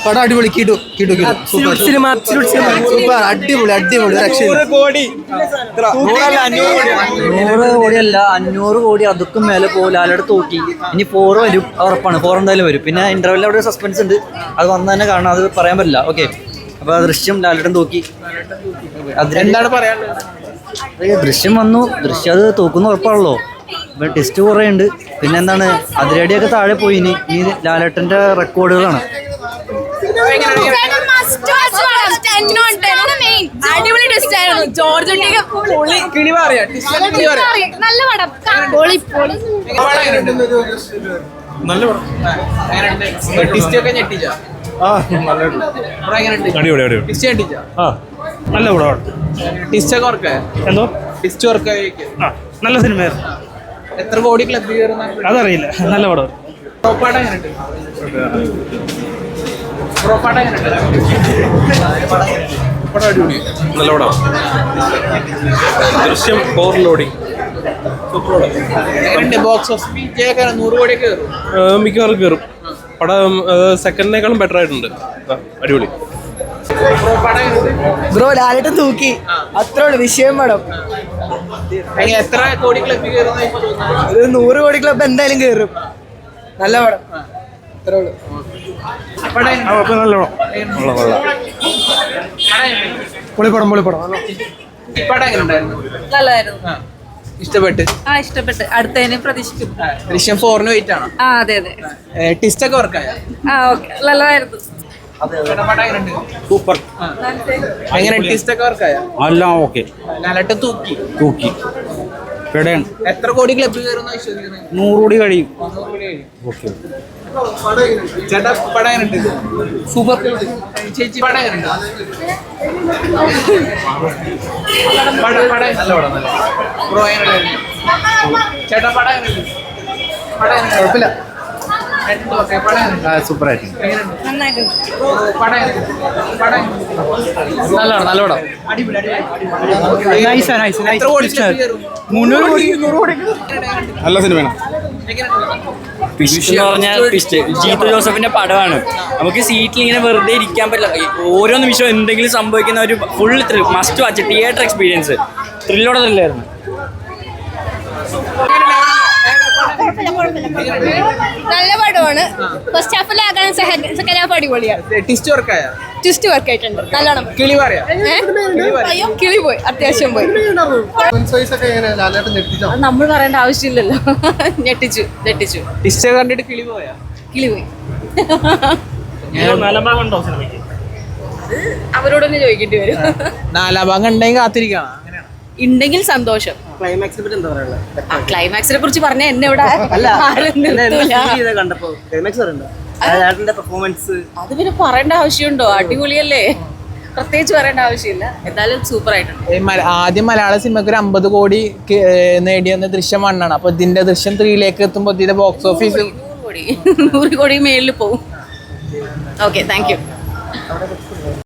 പടം അടിപൊളി കിടു സൂപ്പർ അടിപൊളി രക്ഷയില്ല. 100 കോടിയല്ല 500 കോടി അതൊക്കെ മേലെ പോകും. ലാലയുടെ തോക്കി ഇനി 4 വരും, ഉറപ്പാണ്. 4 എന്തായാലും വരും. പിന്നെ ഇന്റർവെല്ലിൽ അവിടെ സസ്പെൻസ് ഉണ്ട്, അത് വന്ന് തന്നെ കാണാം, അത് പറയാൻ പറ്റില്ല. ഓക്കെ, അപ്പൊ ദൃശ്യം ലാലേട്ടൻ തോക്കി. എന്താണ് പറയാനുള്ളത്? ദൃശ്യം വന്നു, ദൃശ്യം അത് തോക്കുന്ന ഉറപ്പാണല്ലോ. ടെസ്റ്റ് കുറേ ഉണ്ട്. പിന്നെ എന്താണ്, അതിരടിയൊക്കെ താഴെ പോയി. ഇനി ലാലേട്ടന്റെ റെക്കോർഡുകളാണ്. അടിപൊളി ടെസ്റ്റ് ആയിരുന്നു. ജോർജ് നല്ല പടം. നല്ല പടം. നല്ല പടമാണ്. എന്തോ നല്ല സിനിമയായിരുന്നു. എത്ര കോടി ക്ലബ് അതറിയില്ല. നല്ല പടം. നല്ല പടം. ദൃശ്യം 4 ലോഡിങ്. ബോക്സ് ഓഫീസ് 100 കോടിയൊക്കെ മിക്കവാറും കയറും. പടം സെക്കൻഡിനേക്കാളും ബെറ്റർ ആയിട്ടുണ്ട്. അടിപൊളി. ബ്രോ ലാലേട്ടൻ തൂക്കി, അത്രേ ഉള്ളു വിഷയം. പടം എത്ര കോടി ക്ലബ് കയറുന്ന? 100 കോടി ക്ലബ് എന്തായാലും കയറും. നല്ല പടം, അത്രേ ഉള്ളു. നല്ല പടം. പൊളിപ്പടം. നല്ലതായിരുന്നു. ഇഷ്ടപ്പെട്ട് അടുത്തതിന് പ്രതീക്ഷിക്കും. ദൃശ്യം 4 വെയിറ്റ് ആണ്. അതെ അതെ. ടിസ്റ്റ് ഒക്കെ വർക്കായ? ഓക്കെ, നല്ലതായിരുന്നു. സൂപ്പർ. എങ്ങനെ ടിസ്റ്റ് ഒക്കെ വർക്കായ? എല്ലാം ഓക്കെ. ലാലേട്ടൻ തൂക്കി. എത്ര കോടി ക്ലബ് കയറുന്ന വിശ്വസിക്കുന്നത്? 100 കോടി കഴിയും. ഓക്കെ. ചേട്ടാ പടം എങ്ങനെയുണ്ട്? സൂപ്പർ. ചേച്ചി പടം എങ്ങനെയുണ്ട്? ബ്രോ എങ്ങനെയുണ്ട്? ചേട്ടാ പടം എങ്ങനെയുണ്ട്? കുഴപ്പമില്ല. സൂപ്പർ ആയിട്ട്. നല്ല പടം. നല്ല സിനിമയാണ്. ട്വിസ്റ്റ് എന്ന് പറഞ്ഞാൽ ട്വിസ്റ്റ് ജീത്തു ജോസഫിന്റെ പടമാണ്. നമുക്ക് സീറ്റിൽ ഇങ്ങനെ വെറുതെ ഇരിക്കാൻ പറ്റില്ല. ഓരോ നിമിഷവും എന്തെങ്കിലും സംഭവിക്കുന്ന ഒരു full must watch theatre experience. ത്രില്ലോടെ ത്രില്ലായിരുന്നു. നല്ല പടമാണ്. ഫസ്റ്റ് ഹാഫിൽ ആകാൻ സെക്കൻഡ് ഹാഫ് അടിപൊളിയാണ്. ട്വിസ്റ്റ് വർക്ക് ആയിട്ടുണ്ട് നല്ലോണം. അയ്യോ കിളി പോയി, അത്യാവശ്യം പോയി. നമ്മൾ പറയേണ്ട ആവശ്യമില്ലല്ലോ. ഞെട്ടിച്ചു. ടിസ്റ്റ് കണ്ടിട്ട് കിളി പോയി. അവരോടൊന്ന് ചോദിക്കേണ്ടി വരും. 4ാം ഭാഗം ഉണ്ടെങ്കിൽ കാത്തിരിക്കണം. ഉണ്ടെങ്കിൽ സന്തോഷം. ക്ലൈമാക്സിനെ പറ്റി എന്താ പറയുള്ളത്? ക്ലൈമാക്സിനെ കുറിച്ച് പറഞ്ഞ എന്നെ ഇവിടെ കണ്ടപ്പോ ക്ലൈമാക്സ് പെർഫോമൻസ് അത് പിന്നെ പറയേണ്ട ആവശ്യമുണ്ടോ? അടിപൊളിയല്ലേ, പ്രത്യേകിച്ച് പറയേണ്ട ആവശ്യമില്ല. എന്തായാലും സൂപ്പർ ആയിട്ടുണ്ട്. ആദ്യം മലയാള സിനിമക്ക് ഒരു 50 കോടി നേടിയെന്ന് ദൃശ്യം 1 ആണ്. അപ്പൊ ഇതിന്റെ ദൃശ്യം 3 എത്തുമ്പോൾ ഇതിന്റെ ബോക്സ് ഓഫീസ് 100 കോടി മേളിൽ പോകും. Okay, thank you.